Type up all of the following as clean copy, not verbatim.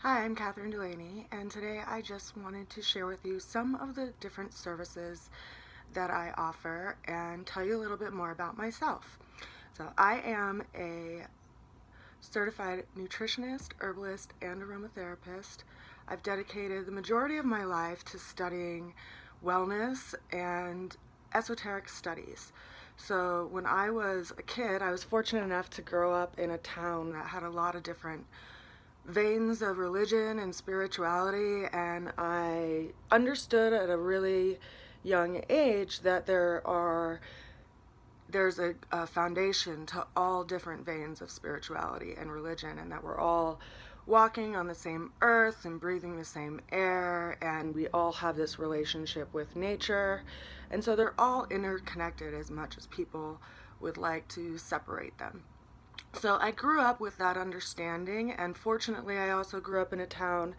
Hi, I'm Kathryn Delaney, and today I just wanted to share with you some of the different services that I offer and tell you a little bit more about myself. So, I am a certified nutritionist, herbalist, and aromatherapist. I've dedicated the majority of my life to studying wellness and esoteric studies. So, when I was a kid, I was fortunate enough to grow up in a town that had a lot of different veins of religion and spirituality, and I understood at a really young age that there's a foundation to all different veins of spirituality and religion, and that we're all walking on the same earth and breathing the same air, and we all have this relationship with nature, and so they're all interconnected as much as people would like to separate them. So I grew up with that understanding, and fortunately I also grew up in a town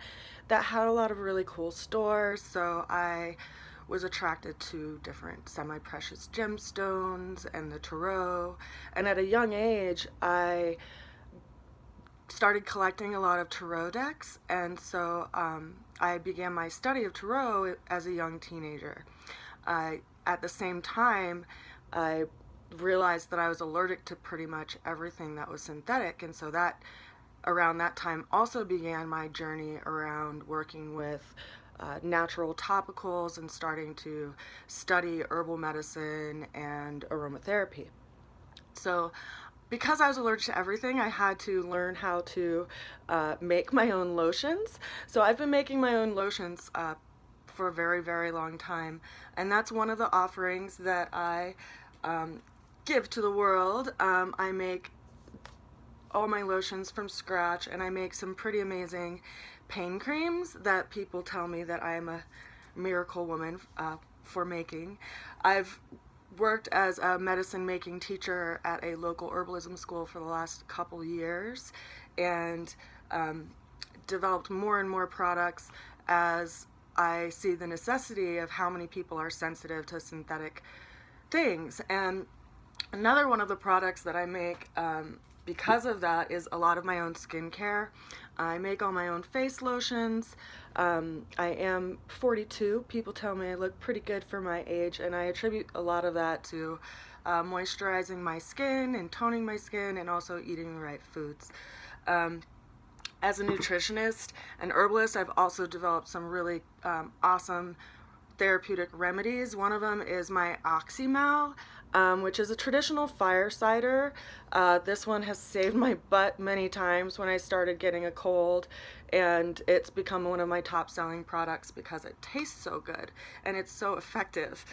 that had a lot of really cool stores, so I was attracted to different semi-precious gemstones and the tarot, and at a young age I started collecting a lot of tarot decks, and so I began my study of tarot as a young teenager. At the same time, I realized that I was allergic to pretty much everything that was synthetic, and so that around that time also began my journey around working with natural topicals and starting to study herbal medicine and aromatherapy. So because I was allergic to everything, I had to learn how to make my own lotions. So I've been making my own lotions for a very, very long time, and that's one of the offerings that I give to the world. I make all my lotions from scratch, and I make some pretty amazing pain creams that people tell me that I am a miracle woman for making. I've worked as a medicine making teacher at a local herbalism school for the last couple years, and developed more and more products as I see the necessity of how many people are sensitive to synthetic things. And another one of the products that I make because of that is a lot of my own skincare. I make all my own face lotions. I am 42. People tell me I look pretty good for my age, and I attribute a lot of that to moisturizing my skin and toning my skin, and also eating the right foods. As a nutritionist and herbalist, I've also developed some really awesome therapeutic remedies. One of them is my Oxymal, which is a traditional fire cider. This one has saved my butt many times when I started getting a cold, and it's become one of my top selling products because it tastes so good and it's so effective.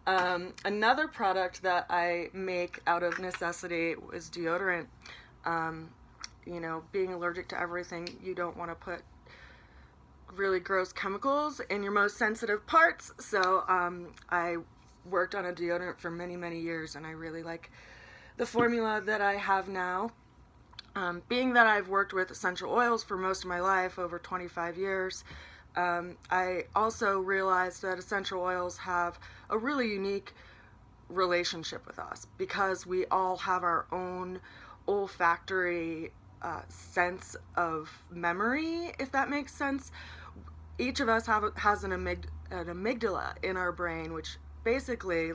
Another product that I make out of necessity is deodorant. Being allergic to everything, you don't want to put really gross chemicals in your most sensitive parts, so I worked on a deodorant for many, many years, and I really like the formula that I have now. Being that I've worked with essential oils for most of my life, over 25 years, I also realized that essential oils have a really unique relationship with us because we all have our own olfactory sense of memory, if that makes sense. Each of us has an amygdala in our brain, which basically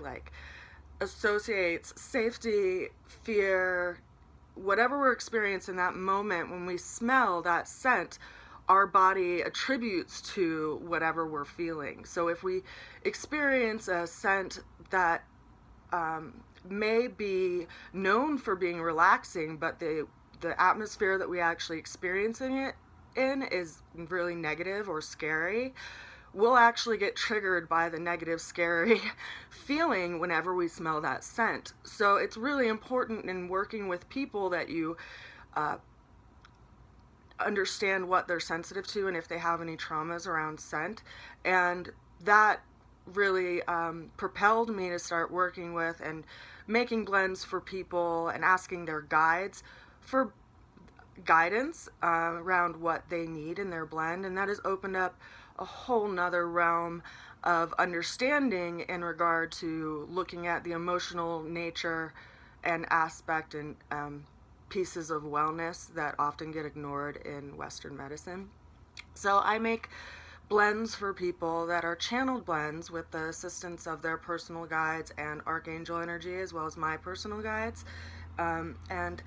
associates safety, fear, whatever we're experiencing in that moment. When we smell that scent, our body attributes to whatever we're feeling. So if we experience a scent that may be known for being relaxing, but the atmosphere that we actually experiencing it in is really negative or scary, we'll actually get triggered by the negative, scary feeling whenever we smell that scent. So it's really important in working with people that you understand what they're sensitive to and if they have any traumas around scent. And that really propelled me to start working with and making blends for people and asking their guides for guidance around what they need in their blend, and that has opened up a whole nother realm of understanding in regard to looking at the emotional nature and aspect and pieces of wellness that often get ignored in Western medicine. So I make blends for people that are channeled blends with the assistance of their personal guides and archangel energy, as well as my personal guides, and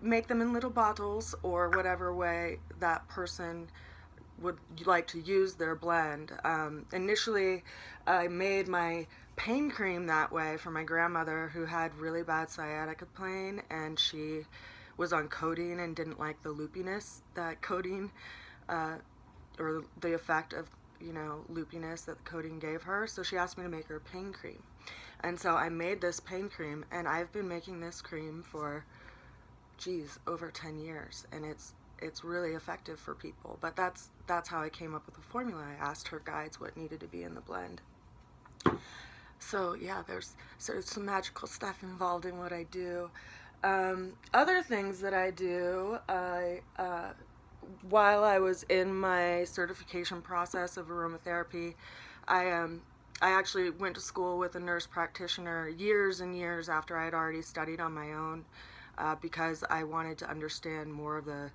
make them in little bottles or whatever way that person would like to use their blend. Initially, I made my pain cream that way for my grandmother, who had really bad sciatica pain, and she was on codeine and didn't like the loopiness that codeine, or the effect of, loopiness that the codeine gave her. So she asked me to make her pain cream. And so I made this pain cream, and I've been making this cream for, over 10 years, and it's really effective for people. But that's how I came up with the formula. I asked her guides what needed to be in the blend. So yeah, there's some magical stuff involved in what I do. Other things that I do, while I was in my certification process of aromatherapy, I actually went to school with a nurse practitioner years and years after I had already studied on my own, because I wanted to understand more of the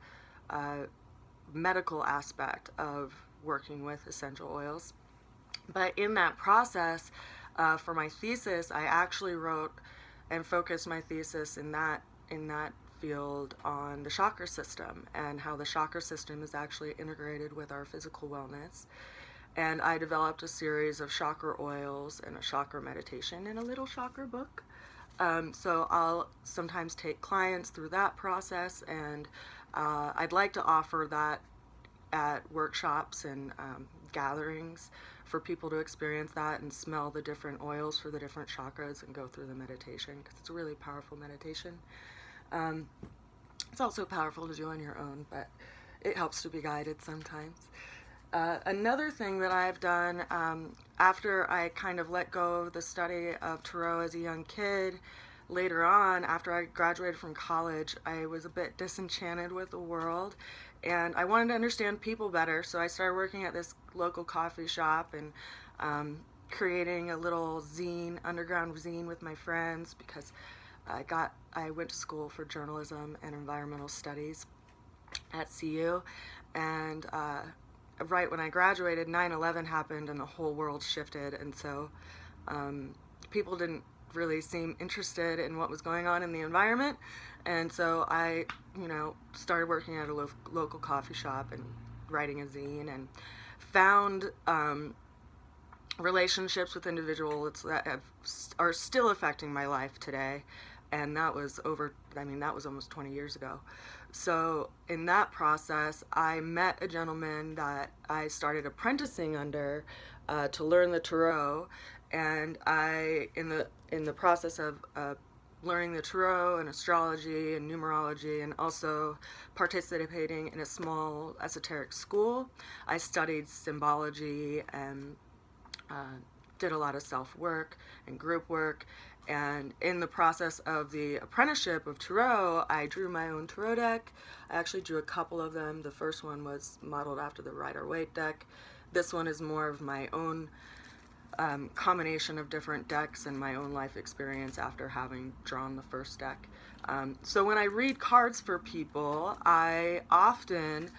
medical aspect of working with essential oils. But in that process, for my thesis, I actually wrote and focused my thesis in that field on the chakra system and how the chakra system is actually integrated with our physical wellness. And I developed a series of chakra oils and a chakra meditation in a little chakra book. So I'll sometimes take clients through that process, and I'd like to offer that at workshops and gatherings for people to experience that and smell the different oils for the different chakras and go through the meditation, because it's a really powerful meditation. It's also powerful to do on your own, but it helps to be guided sometimes. Another thing that I've done, after I kind of let go of the study of tarot as a young kid, later on, after I graduated from college, I was a bit disenchanted with the world, and I wanted to understand people better, so I started working at this local coffee shop and creating a little zine, underground zine with my friends, because I went to school for journalism and environmental studies at CU, and right when I graduated, 9/11 happened and the whole world shifted, and so people didn't really seem interested in what was going on in the environment, and so I, started working at a local coffee shop and writing a zine, and found relationships with individuals that are still affecting my life today, and that was almost 20 years ago. So in that process, I met a gentleman that I started apprenticing under to learn the tarot, and in the process of learning the tarot and astrology and numerology, and also participating in a small esoteric school, I studied symbology and did a lot of self-work and group work. And in the process of the apprenticeship of tarot, I drew my own tarot deck. I actually drew a couple of them. The first one was modeled after the Rider-Waite deck. This one is more of my own combination of different decks and my own life experience after having drawn the first deck. So when I read cards for people, I often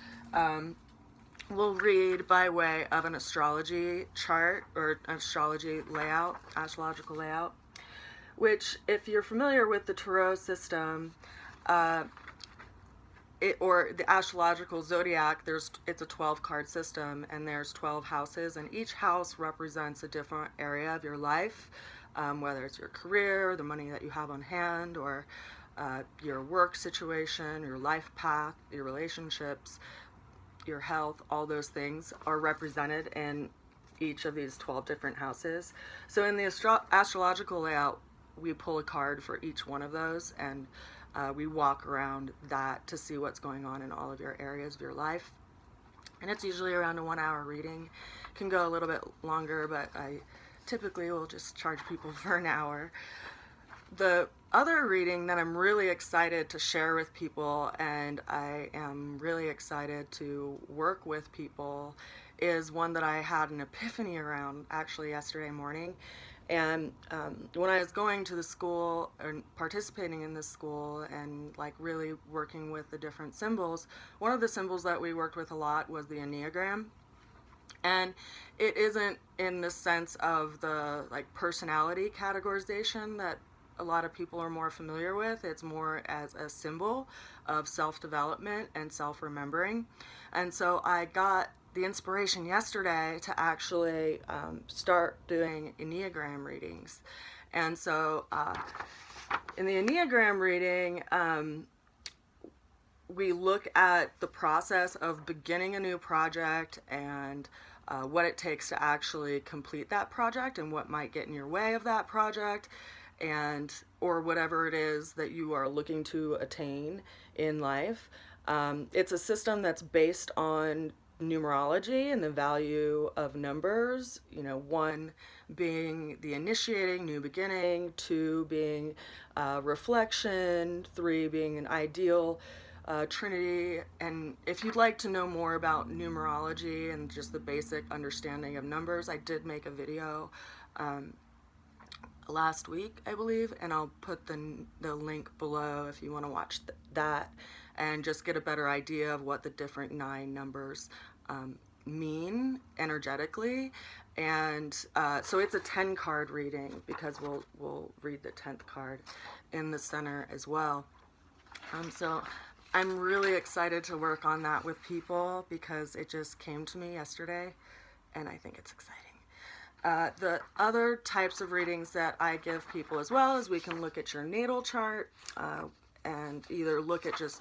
will read by way of an astrology chart or an astrology layout, astrological layout, which, if you're familiar with the tarot system, or the astrological zodiac, it's a 12-card system, and there's 12 houses, and each house represents a different area of your life, whether it's your career, the money that you have on hand, or your work situation, your life path, your relationships, your health. All those things are represented in each of these 12 different houses. So in the astrological layout, we pull a card for each one of those, and we walk around that to see what's going on in all of your areas of your life. And it's usually around a 1-hour reading. It can go a little bit longer, but I typically will just charge people for an hour. The other reading that I'm really excited to share with people, and I am really excited to work with people, is one that I had an epiphany around actually yesterday morning. And when I was going to the school or participating in this school and like really working with the different symbols, one of the symbols that we worked with a lot was the Enneagram. And it isn't in the sense of the like personality categorization that a lot of people are more familiar with. It's more as a symbol of self-development and self-remembering. And so I got the inspiration yesterday to actually start doing Enneagram readings. And so in the Enneagram reading, we look at the process of beginning a new project and what it takes to actually complete that project and what might get in your way of that project, and or whatever it is that you are looking to attain in life. It's a system that's based on numerology and the value of numbers, you know, 1 being the initiating, new beginning, 2 being reflection, 3 being an ideal Trinity. And if you'd like to know more about numerology and just the basic understanding of numbers, I did make a video last week, I believe, and I'll put the link below if you want to watch that and just get a better idea of what the different 9 numbers mean energetically. And so it's a 10 card reading because we'll read the 10th card in the center as well. So I'm really excited to work on that with people because it just came to me yesterday and I think it's exciting. The other types of readings that I give people as well is we can look at your natal chart and either look at just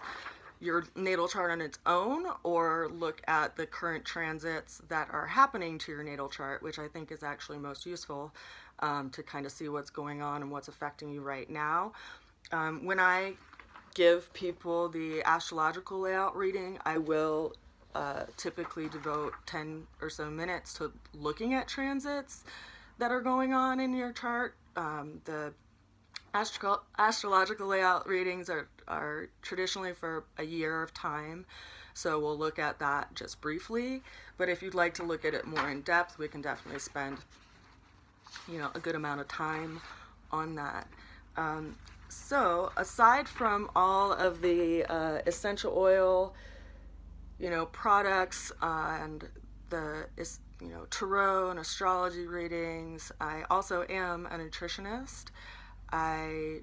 your natal chart on its own or look at the current transits that are happening to your natal chart, which I think is actually most useful to kind of see what's going on and what's affecting you right now. When I give people the astrological layout reading, I will typically devote 10 or so minutes to looking at transits that are going on in your chart. The astrological layout readings are traditionally for a year of time, so we'll look at that just briefly. But if you'd like to look at it more in depth, we can definitely spend, you know, a good amount of time on that. So aside from all of the essential oil, you know, products and the, you know, tarot and astrology readings, I also am a nutritionist. I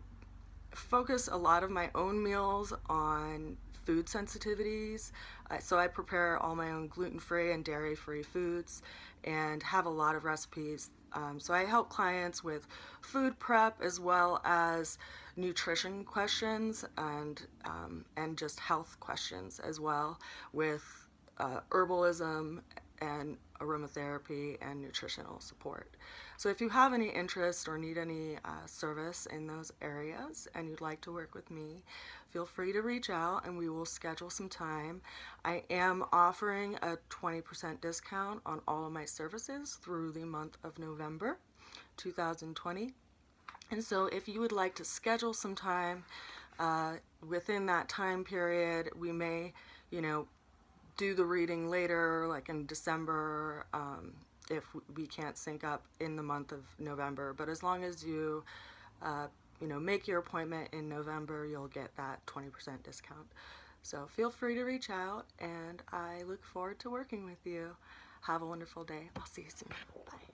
focus a lot of my own meals on food sensitivities. So I prepare all my own gluten-free and dairy-free foods and have a lot of recipes. So I help clients with food prep as well as nutrition questions and just health questions as well with herbalism and aromatherapy and nutritional support. So if you have any interest or need any service in those areas and you'd like to work with me, feel free to reach out and we will schedule some time. I am offering a 20% discount on all of my services through the month of November 2020. And so if you would like to schedule some time within that time period, we may, you know, do the reading later, like in December, if we can't sync up in the month of November. But as long as you, you know, make your appointment in November, you'll get that 20% discount. So feel free to reach out, and I look forward to working with you. Have a wonderful day. I'll see you soon. Bye.